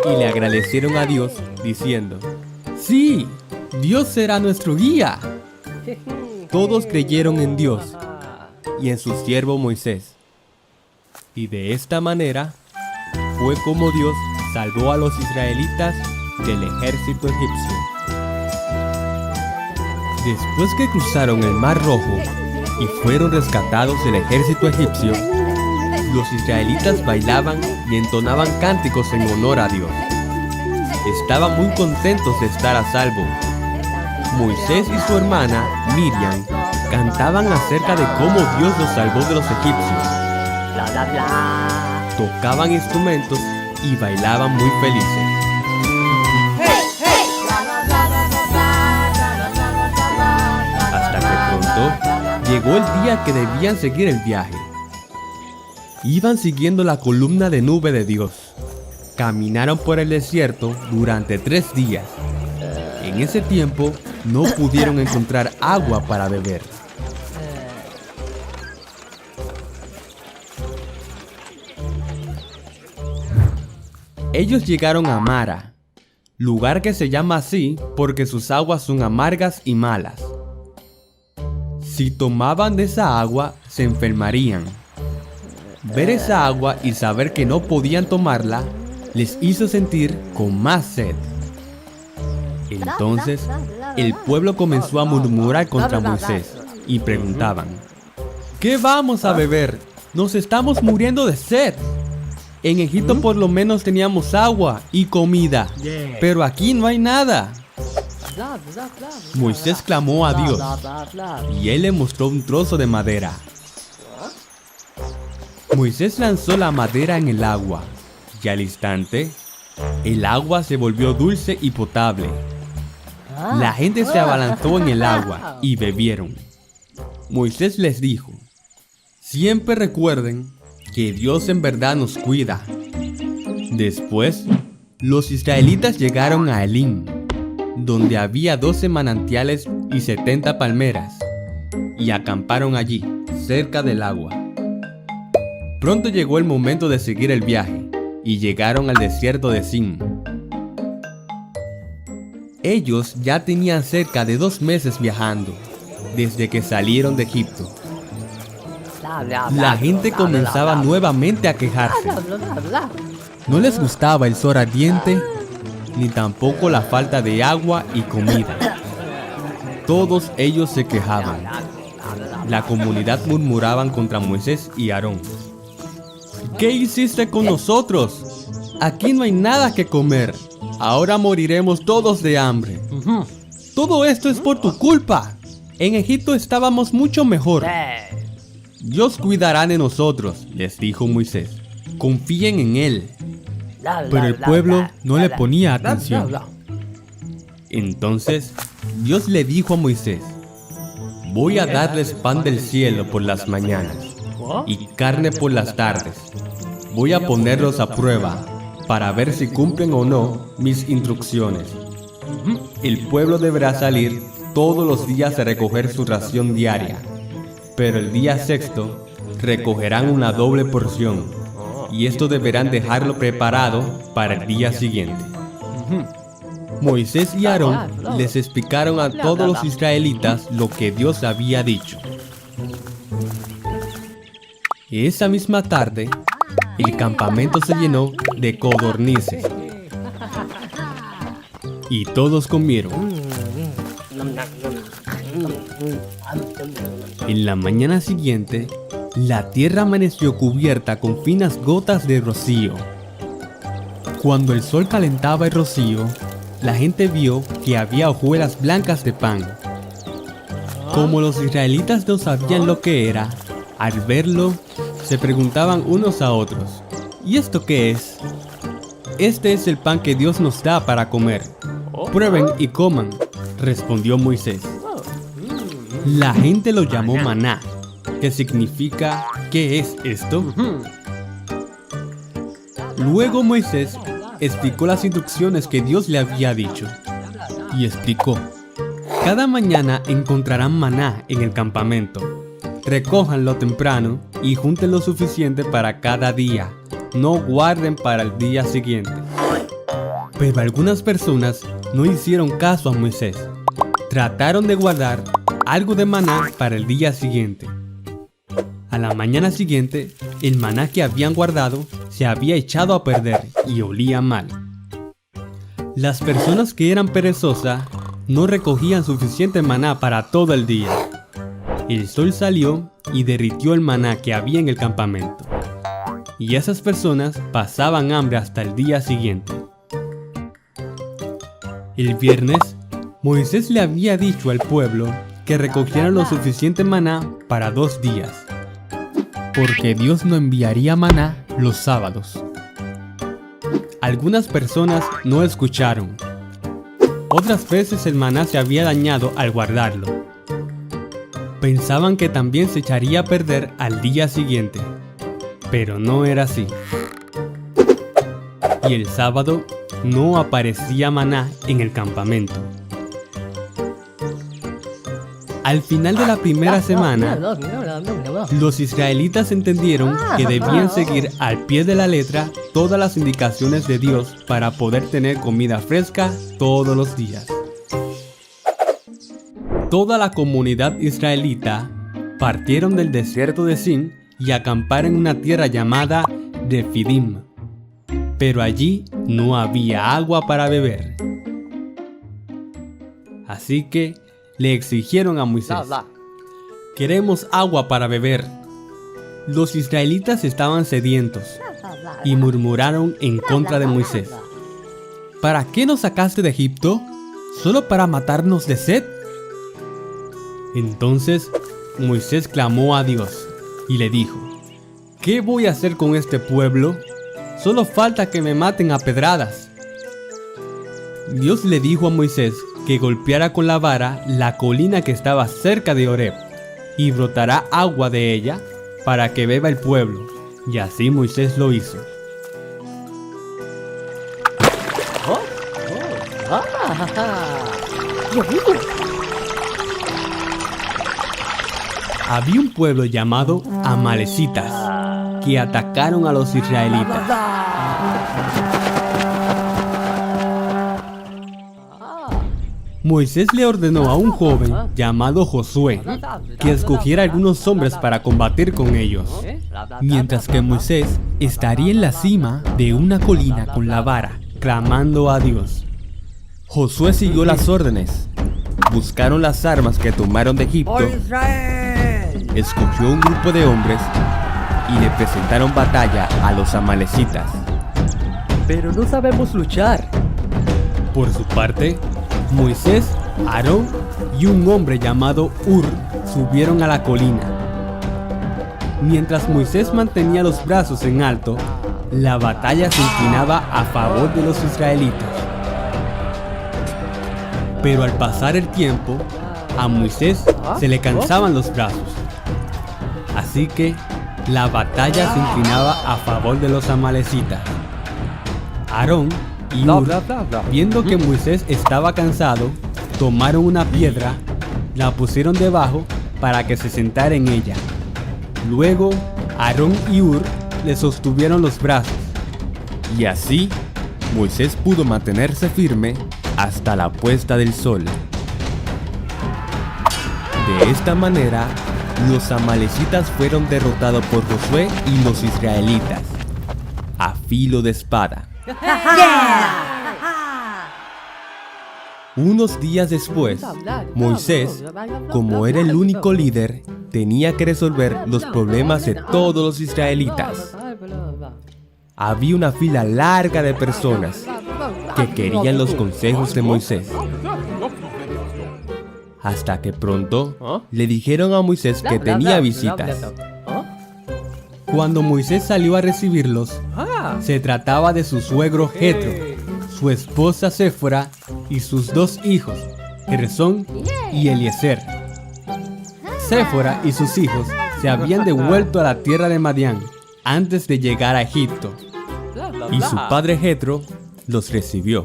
y le agradecieron a Dios diciendo: ¡sí! ¡Dios será nuestro guía! Todos creyeron en Dios y en su siervo Moisés. Y de esta manera fue como Dios salvó a los israelitas del ejército egipcio. Después que cruzaron el Mar Rojo y fueron rescatados del ejército egipcio, los israelitas bailaban y entonaban cánticos en honor a Dios. Estaban muy contentos de estar a salvo. Moisés y su hermana, Miriam, cantaban acerca de cómo Dios los salvó de los egipcios. Tocaban instrumentos y bailaban muy felices. Hasta que pronto llegó el día que debían seguir el viaje. Iban siguiendo la columna de nube de Dios. Caminaron por el desierto durante 3 días. En ese tiempo no pudieron encontrar agua para beber. Ellos llegaron a Mara, lugar que se llama así porque sus aguas son amargas y malas. Si tomaban de esa agua, se enfermarían. Ver esa agua y saber que no podían tomarla, les hizo sentir con más sed. Entonces, el pueblo comenzó a murmurar contra Moisés y preguntaban: ¿qué vamos a beber? Nos estamos muriendo de sed. En Egipto por lo menos teníamos agua y comida, pero aquí no hay nada. Moisés clamó a Dios y él le mostró un trozo de madera. Moisés lanzó la madera en el agua y al instante, el agua se volvió dulce y potable. La gente se abalanzó en el agua y bebieron. Moisés les dijo: siempre recuerden que Dios en verdad nos cuida. Después, los israelitas llegaron a Elim, donde había 12 manantiales y 70 palmeras, y acamparon allí, cerca del agua. Pronto llegó el momento de seguir el viaje, y llegaron al desierto de Sin. Ellos ya tenían cerca de 2 meses viajando, desde que salieron de Egipto. La gente comenzaba nuevamente a quejarse. No les gustaba el sol ardiente, ni tampoco la falta de agua y comida. Todos ellos se quejaban. La comunidad murmuraban contra Moisés y Aarón. ¿Qué hiciste con nosotros? Aquí no hay nada que comer. Ahora moriremos todos de hambre. Todo esto es por tu culpa. En Egipto estábamos mucho mejor. Dios cuidará de nosotros, les dijo Moisés. Confíen en Él. Pero el pueblo no le ponía atención. Entonces, Dios le dijo a Moisés: voy a darles pan del cielo por las mañanas y carne por las tardes. Voy a ponerlos a prueba para ver si cumplen o no mis instrucciones. El pueblo deberá salir todos los días a recoger su ración diaria, pero el día sexto recogerán una doble porción, y esto deberán dejarlo preparado para el día siguiente. Moisés y Aarón les explicaron a todos los israelitas lo que Dios había dicho. Esa misma tarde, el campamento se llenó de codornices y todos comieron. En la mañana siguiente, la tierra amaneció cubierta con finas gotas de rocío. Cuando el sol calentaba el rocío, la gente vio que había hojuelas blancas de pan. Como los israelitas no sabían lo que era, al verlo, se preguntaban unos a otros, ¿y esto qué es? Este es el pan que Dios nos da para comer. Prueben y coman, respondió Moisés. La gente lo llamó maná, que significa ¿qué es esto? Luego Moisés explicó las instrucciones que Dios le había dicho. Y explicó: cada mañana encontrarán maná en el campamento. Recójanlo temprano y junten lo suficiente para cada día. No guarden para el día siguiente. Pero algunas personas no hicieron caso a Moisés. Trataron de guardar algo de maná para el día siguiente. A la mañana siguiente, el maná que habían guardado se había echado a perder y olía mal. Las personas que eran perezosas no recogían suficiente maná para todo el día. El sol salió y derritió el maná que había en el campamento. Y esas personas pasaban hambre hasta el día siguiente. El viernes, Moisés le había dicho al pueblo que recogieran lo suficiente maná para 2 días, porque Dios no enviaría maná los sábados. Algunas personas no escucharon. Otras veces el maná se había dañado al guardarlo. Pensaban que también se echaría a perder al día siguiente, pero no era así. Y el sábado no aparecía maná en el campamento. Al final de la primera semana, los israelitas entendieron que debían seguir al pie de la letra todas las indicaciones de Dios para poder tener comida fresca todos los días. Toda la comunidad israelita partieron del desierto de Sin y acamparon en una tierra llamada Refidim. Pero allí no había agua para beber. Así que le exigieron a Moisés: queremos agua para beber. Los israelitas estaban sedientos y murmuraron en contra de Moisés: ¿para qué nos sacaste de Egipto? ¿Solo para matarnos de sed? Entonces Moisés clamó a Dios y le dijo: ¿qué voy a hacer con este pueblo? Solo falta que me maten a pedradas. Dios le dijo a Moisés que golpeara con la vara la colina que estaba cerca de Horeb, y brotará agua de ella para que beba el pueblo. Y así Moisés lo hizo. Había un pueblo llamado Amalecitas que atacaron a los israelitas. Moisés le ordenó a un joven llamado Josué que escogiera algunos hombres para combatir con ellos, mientras que Moisés estaría en la cima de una colina con la vara, clamando a Dios. Josué siguió las órdenes. Buscaron las armas que tomaron de Egipto, escogió un grupo de hombres y le presentaron batalla a los amalecitas. Pero no sabemos luchar. Por su parte, Moisés, Aarón y un hombre llamado Hur subieron a la colina. Mientras Moisés mantenía los brazos en alto, la batalla se inclinaba a favor de los israelitas. Pero al pasar el tiempo, a Moisés se le cansaban los brazos. Así que la batalla se inclinaba a favor de los amalecitas. Aarón y Hur, viendo que Moisés estaba cansado, tomaron una piedra, la pusieron debajo para que se sentara en ella. Luego, Aarón y Hur le sostuvieron los brazos. Y así, Moisés pudo mantenerse firme hasta la puesta del sol. De esta manera, los amalecitas fueron derrotados por Josué y los israelitas, a filo de espada. Unos días después, Moisés, como era el único líder, tenía que resolver los problemas de todos los israelitas. Había una fila larga de personas que querían los consejos de Moisés. Hasta que pronto le dijeron a Moisés que tenía visitas. Cuando Moisés salió a recibirlos, se trataba de su suegro Jetro, su esposa Séfora y sus 2 hijos, Gersón y Eliezer. Séfora y sus hijos se habían devuelto a la tierra de Madián antes de llegar a Egipto, y su padre Jetro los recibió.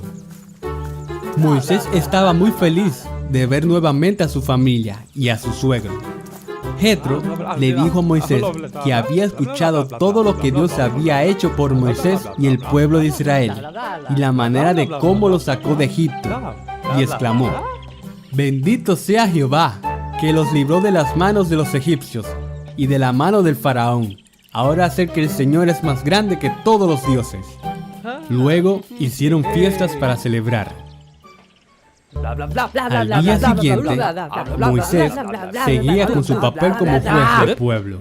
Moisés estaba muy feliz de ver nuevamente a su familia y a su suegro. Jetro le dijo a Moisés que había escuchado todo lo que Dios había hecho por Moisés y el pueblo de Israel, y la manera de cómo los sacó de Egipto, y exclamó: «Bendito sea Jehová, que los libró de las manos de los egipcios y de la mano del faraón. Ahora sé que el Señor es más grande que todos los dioses». Luego hicieron fiestas para celebrar. Al día siguiente, Moisés seguía con su papel como juez del pueblo.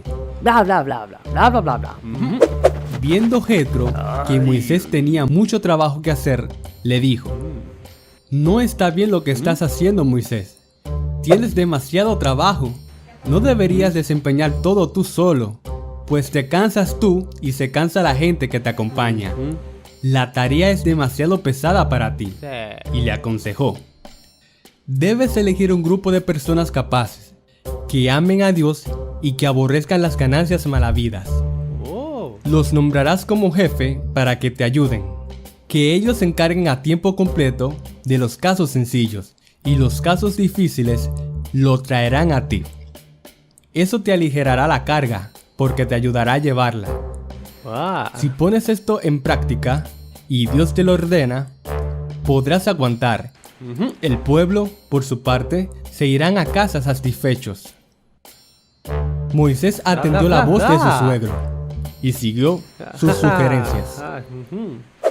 Viendo Jetro que Moisés tenía mucho trabajo que hacer, le dijo: «No está bien lo que estás haciendo, Moisés. Tienes demasiado trabajo. No deberías desempeñar todo tú solo, pues te cansas tú y se cansa la gente que te acompaña. La tarea es demasiado pesada para ti». Y le aconsejó: «Debes elegir un grupo de personas capaces, que amen a Dios y que aborrezcan las ganancias malavidas. Los nombrarás como jefe para que te ayuden. Que ellos se encarguen a tiempo completo de los casos sencillos, y los casos difíciles lo traerán a ti. Eso te aligerará la carga, porque te ayudará a llevarla. Si pones esto en práctica, y Dios te lo ordena, podrás aguantar. El pueblo, por su parte, se irán a casa satisfechos». Moisés atendió la voz de su suegro y siguió sus sugerencias.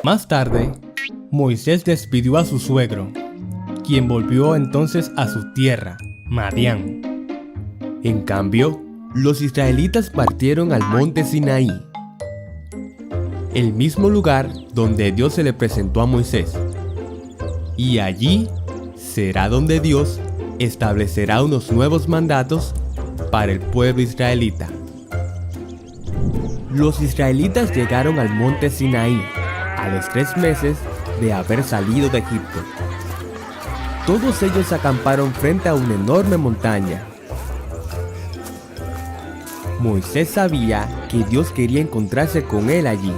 Más tarde, Moisés despidió a su suegro, quien volvió entonces a su tierra, Madián. En cambio, los israelitas partieron al monte Sinaí, el mismo lugar donde Dios se le presentó a Moisés. Y allí será donde Dios establecerá unos nuevos mandatos para el pueblo israelita. Los israelitas llegaron al monte Sinaí a los 3 meses de haber salido de Egipto. Todos ellos acamparon frente a una enorme montaña. Moisés sabía que Dios quería encontrarse con él allí,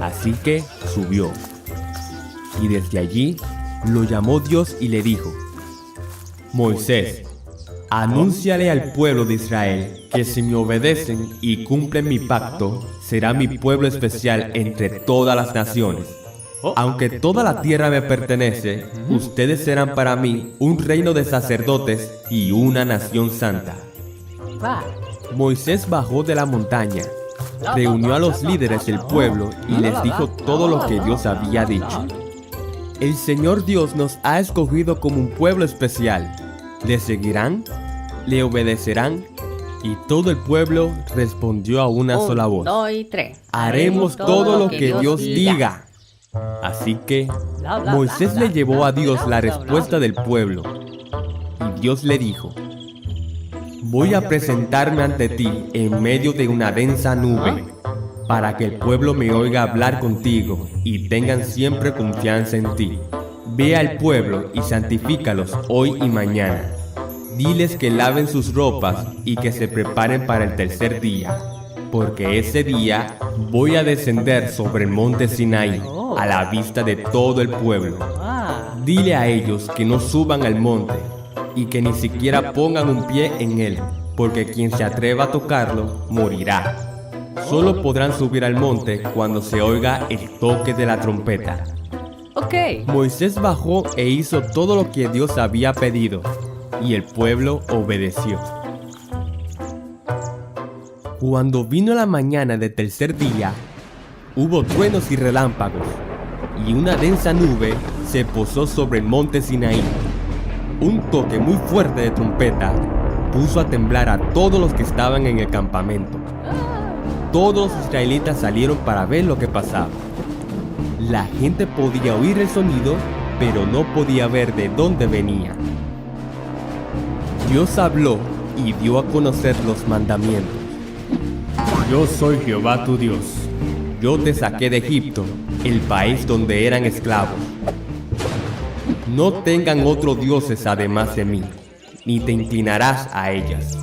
así que subió. Y desde allí lo llamó Dios y le dijo: «Moisés, anúnciale al pueblo de Israel que si me obedecen y cumplen mi pacto, será mi pueblo especial entre todas las naciones. Aunque toda la tierra me pertenece, ustedes serán para mí un reino de sacerdotes y una nación santa». Moisés bajó de la montaña, reunió a los líderes del pueblo y les dijo todo lo que Dios había dicho. «El Señor Dios nos ha escogido como un pueblo especial. ¿Le seguirán? ¿Le obedecerán?». Y todo el pueblo respondió a una sola voz: «Haremos todo lo que Dios diga». Así que Moisés le llevó a Dios la respuesta del pueblo. Y Dios le dijo: «Voy a presentarme ante ti en medio de una densa nube, para que el pueblo me oiga hablar contigo y tengan siempre confianza en ti. Ve al pueblo y santifícalos hoy y mañana. Diles que laven sus ropas y que se preparen para el tercer día, porque ese día voy a descender sobre el monte Sinaí a la vista de todo el pueblo. Dile a ellos que no suban al monte y que ni siquiera pongan un pie en él, porque quien se atreva a tocarlo morirá. Solo podrán subir al monte cuando se oiga el toque de la trompeta». Moisés bajó e hizo todo lo que Dios había pedido, y el pueblo obedeció. Cuando vino la mañana del tercer día, hubo truenos y relámpagos, y una densa nube se posó sobre el monte Sinaí. Un toque muy fuerte de trompeta puso a temblar a todos los que estaban en el campamento. Todos los israelitas salieron para ver lo que pasaba. La gente podía oír el sonido, pero no podía ver de dónde venía. Dios habló y dio a conocer los mandamientos. Yo soy Jehová tu Dios. Yo te saqué de Egipto, el país donde eran esclavos. No tengan otros dioses además de mí, ni te inclinarás a ellas.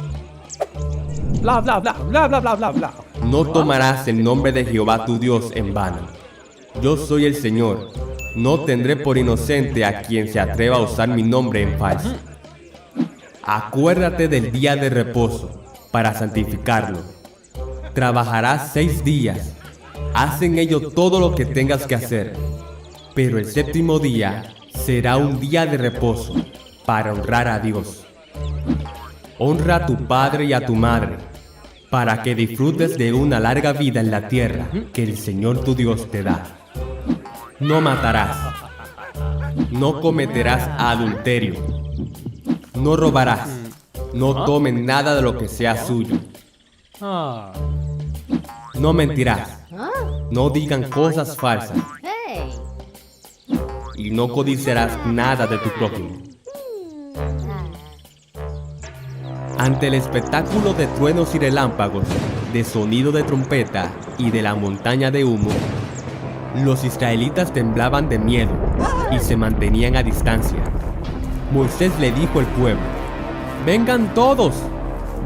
Bla bla bla bla bla bla bla bla. No tomarás el nombre de Jehová tu Dios en vano. Yo soy el Señor. No tendré por inocente a quien se atreva a usar mi nombre en falso. Acuérdate del día de reposo para santificarlo. Trabajarás 6 días. Haz en ello todo lo que tengas que hacer. Pero el séptimo día será un día de reposo para honrar a Dios. Honra a tu padre y a tu madre, para que disfrutes de una larga vida en la tierra que el Señor tu Dios te da. No matarás. No cometerás adulterio. No robarás. No tomes nada de lo que sea suyo. Ah. No mentirás. No digan cosas falsas. Hey. Y no codiciarás nada de tu prójimo. Ante el espectáculo de truenos y relámpagos, de sonido de trompeta y de la montaña de humo, los israelitas temblaban de miedo y se mantenían a distancia. Moisés le dijo al pueblo: «Vengan todos,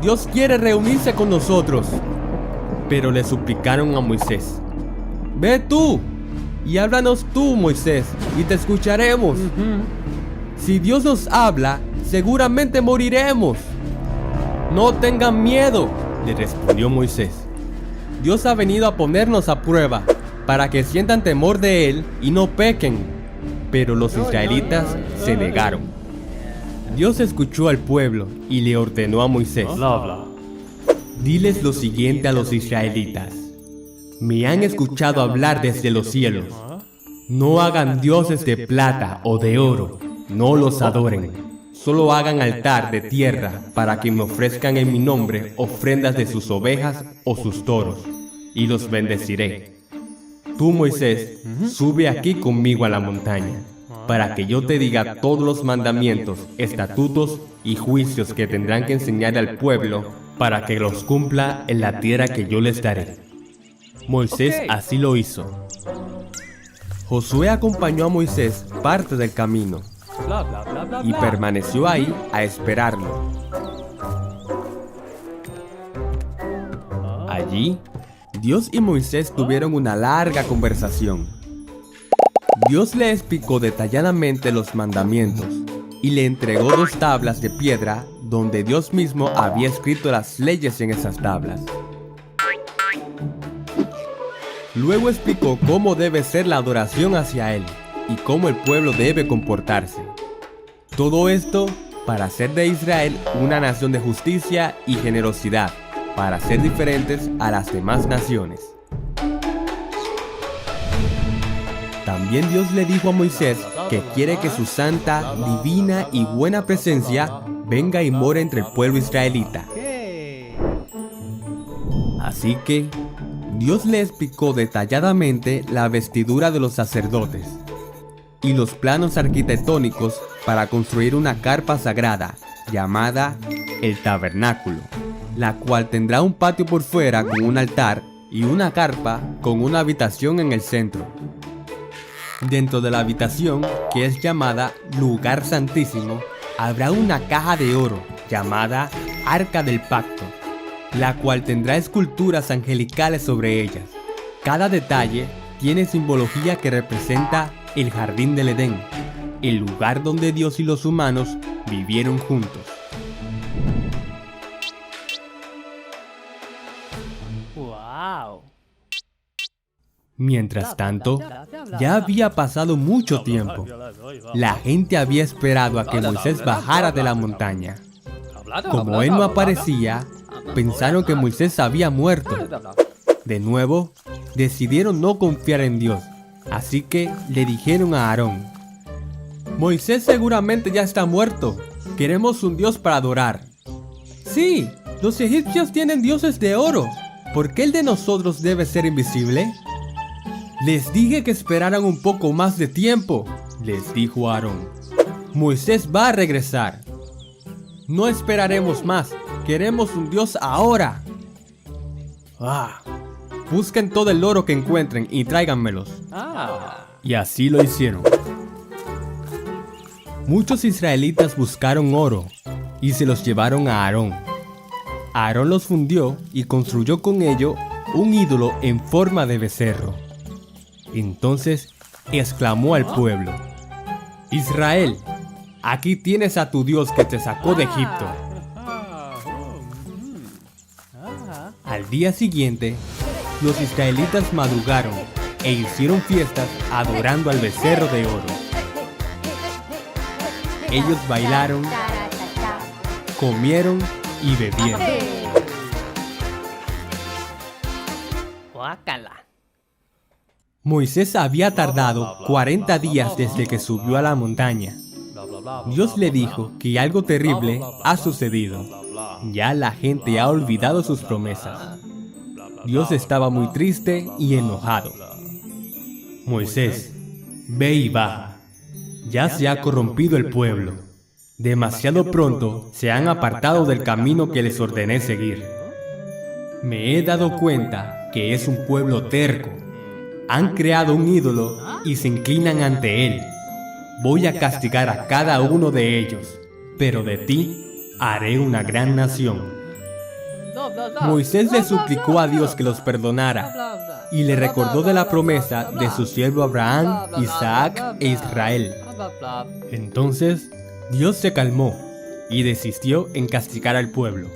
Dios quiere reunirse con nosotros». Pero le suplicaron a Moisés: «Ve tú y háblanos tú, Moisés, y te escucharemos. Si Dios nos habla, seguramente moriremos». «No tengan miedo», le respondió Moisés. «Dios ha venido a ponernos a prueba, para que sientan temor de Él y no pequen». Pero los israelitas se negaron. Dios escuchó al pueblo y le ordenó a Moisés: Bla bla. «Diles lo siguiente a los israelitas: me han escuchado hablar desde los cielos. No hagan dioses de plata o de oro, no los adoren. Solo hagan altar de tierra para que me ofrezcan en mi nombre ofrendas de sus ovejas o sus toros, y los bendeciré. Tú, Moisés, sube aquí conmigo a la montaña, para que yo te diga todos los mandamientos, estatutos y juicios que tendrán que enseñar al pueblo para que los cumpla en la tierra que yo les daré». Moisés así lo hizo. Josué acompañó a Moisés parte del camino Bla bla bla bla. y permaneció ahí a esperarlo. Allí, Dios y Moisés tuvieron una larga conversación. Dios le explicó detalladamente los mandamientos y le entregó 2 tablas de piedra donde Dios mismo había escrito las leyes en esas tablas. Luego explicó cómo debe ser la adoración hacia Él y cómo el pueblo debe comportarse. Todo esto para hacer de Israel una nación de justicia y generosidad, para ser diferentes a las demás naciones. También Dios le dijo a Moisés que quiere que su santa, divina y buena presencia venga y more entre el pueblo israelita. Así que Dios le explicó detalladamente la vestidura de los sacerdotes y los planos arquitectónicos para construir una carpa sagrada llamada el tabernáculo, la cual tendrá un patio por fuera con un altar y una carpa con una habitación en el centro. Dentro de la habitación, que es llamada Lugar Santísimo, habrá una caja de oro llamada Arca del Pacto, la cual tendrá esculturas angelicales sobre ellas. Cada detalle tiene simbología que representa el jardín del Edén, el lugar donde Dios y los humanos vivieron juntos. Wow. Mientras tanto, ya había pasado mucho tiempo. La gente había esperado a que Moisés bajara de la montaña. Como él no aparecía, pensaron que Moisés había muerto. De nuevo, decidieron no confiar en Dios, así que le dijeron a Aarón: «Moisés seguramente ya está muerto. Queremos un Dios para adorar». «Sí, los egipcios tienen dioses de oro. ¿Por qué el de nosotros debe ser invisible?» «Les dije que esperaran un poco más de tiempo», les dijo Aarón. «Moisés va a regresar». No esperaremos más. Queremos un Dios ahora. Busquen todo el oro que encuentren y tráiganmelos. Y así lo hicieron. Muchos israelitas buscaron oro y se los llevaron a Aarón. Aarón los fundió y construyó con ello un ídolo en forma de becerro. Entonces exclamó al pueblo: Israel, aquí tienes a tu Dios que te sacó de Egipto. Al día siguiente, los israelitas madrugaron e hicieron fiestas adorando al becerro de oro. Ellos bailaron, comieron y bebieron. Moisés había tardado 40 días desde que subió a la montaña. Dios le dijo que algo terrible ha sucedido. Ya la gente ha olvidado sus promesas. Dios estaba muy triste y enojado. Moisés, ve y va. Ya se ha corrompido el pueblo. Demasiado pronto se han apartado del camino que les ordené seguir. Me he dado cuenta que es un pueblo terco. Han creado un ídolo y se inclinan ante él. Voy a castigar a cada uno de ellos, pero de ti haré una gran nación. Moisés le suplicó a Dios que los perdonara y le recordó de la promesa de su siervo Abraham, Isaac e Israel. Entonces, Dios se calmó y desistió en castigar al pueblo.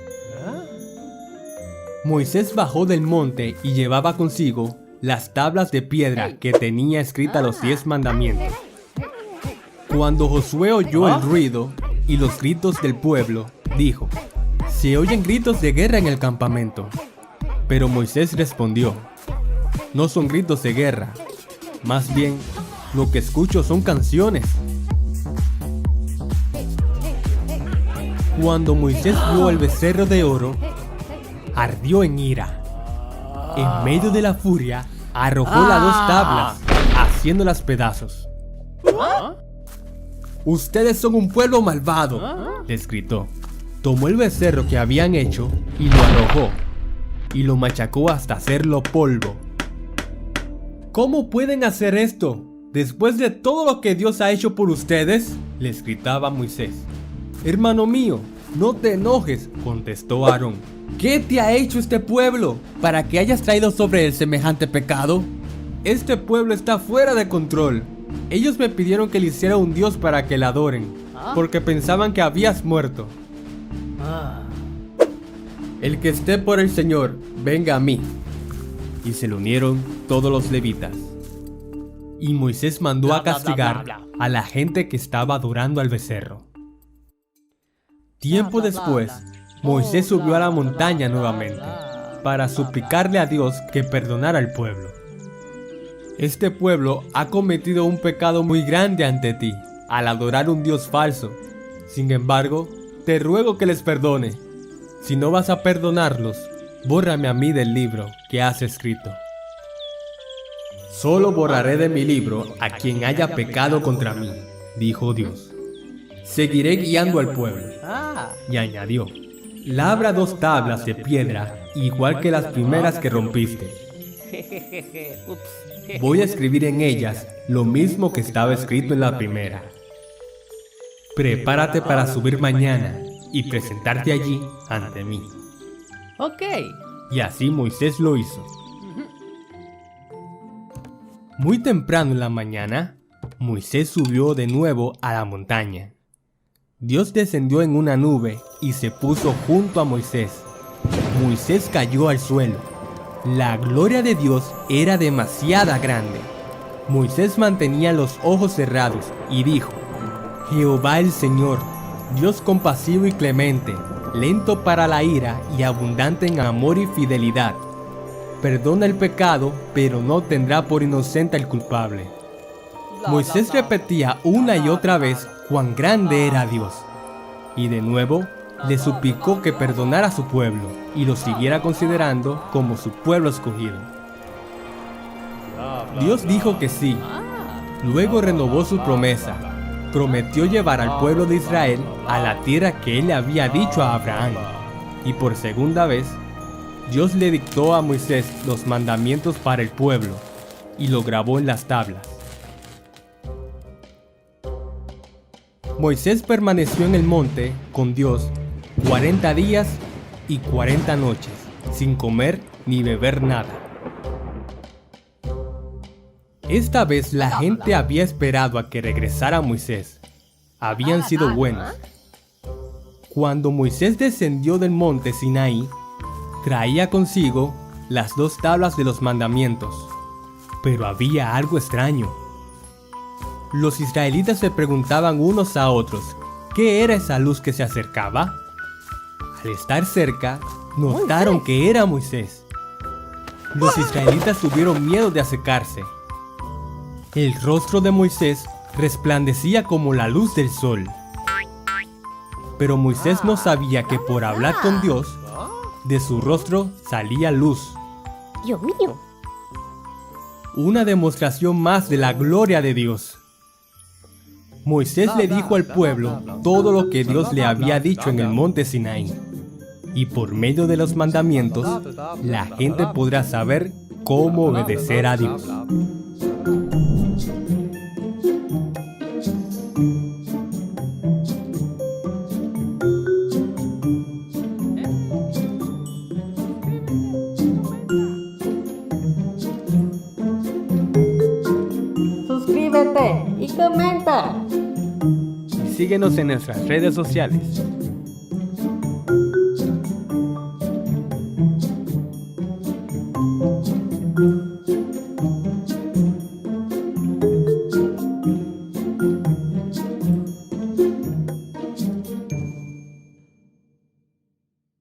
Moisés bajó del monte y llevaba consigo las tablas de piedra que tenía escritas los 10 mandamientos. Cuando Josué oyó el ruido y los gritos del pueblo, dijo: se oyen gritos de guerra en el campamento. Pero Moisés respondió: no son gritos de guerra, más bien lo que escucho son canciones. Cuando Moisés vio el becerro de oro, ardió en ira. En medio de la furia, arrojó las 2 tablas, haciéndolas pedazos. Ustedes son un pueblo malvado, les gritó. Tomó el becerro que habían hecho y lo arrojó, y lo machacó hasta hacerlo polvo. ¿Cómo pueden hacer esto después de todo lo que Dios ha hecho por ustedes?, les gritaba Moisés. Hermano mío, no te enojes, contestó Aarón. ¿Qué te ha hecho este pueblo para que hayas traído sobre él semejante pecado? Este pueblo está fuera de control. Ellos me pidieron que le hiciera un Dios para que le adoren, porque pensaban que habías muerto. El que esté por el Señor, venga a mí. Y se le unieron todos los levitas. Y Moisés mandó a castigar a la gente que estaba adorando al becerro. Tiempo después, Moisés subió a la montaña nuevamente para suplicarle a Dios que perdonara al pueblo. Este pueblo ha cometido un pecado muy grande ante ti al adorar un Dios falso. Sin embargo, te ruego que les perdone. Si no vas a perdonarlos, bórrame a mí del libro que has escrito. Solo borraré de mi libro a quien haya pecado contra mí, dijo Dios. Seguiré guiando al pueblo. Y añadió: labra 2 tablas de piedra, igual que las primeras que rompiste. Voy a escribir en ellas lo mismo que estaba escrito en la primera. Prepárate para subir mañana y presentarte allí ante mí. Y así Moisés lo hizo. Muy temprano en la mañana, Moisés subió de nuevo a la montaña. Dios descendió en una nube y se puso junto a Moisés. Moisés cayó al suelo. La gloria de Dios era demasiado grande. Moisés mantenía los ojos cerrados y dijo: Jehová el Señor, Dios compasivo y clemente, lento para la ira y abundante en amor y fidelidad. Perdona el pecado, pero no tendrá por inocente al culpable. Moisés repetía una y otra vez cuán grande era Dios. Y de nuevo le suplicó que perdonara a su pueblo y lo siguiera considerando como su pueblo escogido. Dios dijo que sí. Luego renovó su promesa. prometió llevar al pueblo de Israel a la tierra que él le había dicho a Abraham. Y por segunda vez, Dios le dictó a Moisés los mandamientos para el pueblo y lo grabó en las tablas. Moisés permaneció en el monte con Dios 40 días y 40 noches, sin comer ni beber nada. Esta vez la gente había esperado a que regresara Moisés. Habían sido buenos. Cuando Moisés descendió del monte Sinaí, traía consigo las 2 tablas de los mandamientos. Pero había algo extraño. Los israelitas se preguntaban unos a otros, ¿qué era esa luz que se acercaba? Al estar cerca, notaron que era Moisés. Los israelitas tuvieron miedo de acercarse. El rostro de Moisés resplandecía como la luz del sol. Pero Moisés no sabía que por hablar con Dios, de su rostro salía luz. Dios mío. Una demostración más de la gloria de Dios. Moisés le dijo al pueblo todo lo que Dios le había dicho en el monte Sinaí. Y por medio de los mandamientos, la gente podrá saber cómo obedecer a Dios. Suscríbete y comenta. Y síguenos en nuestras redes sociales.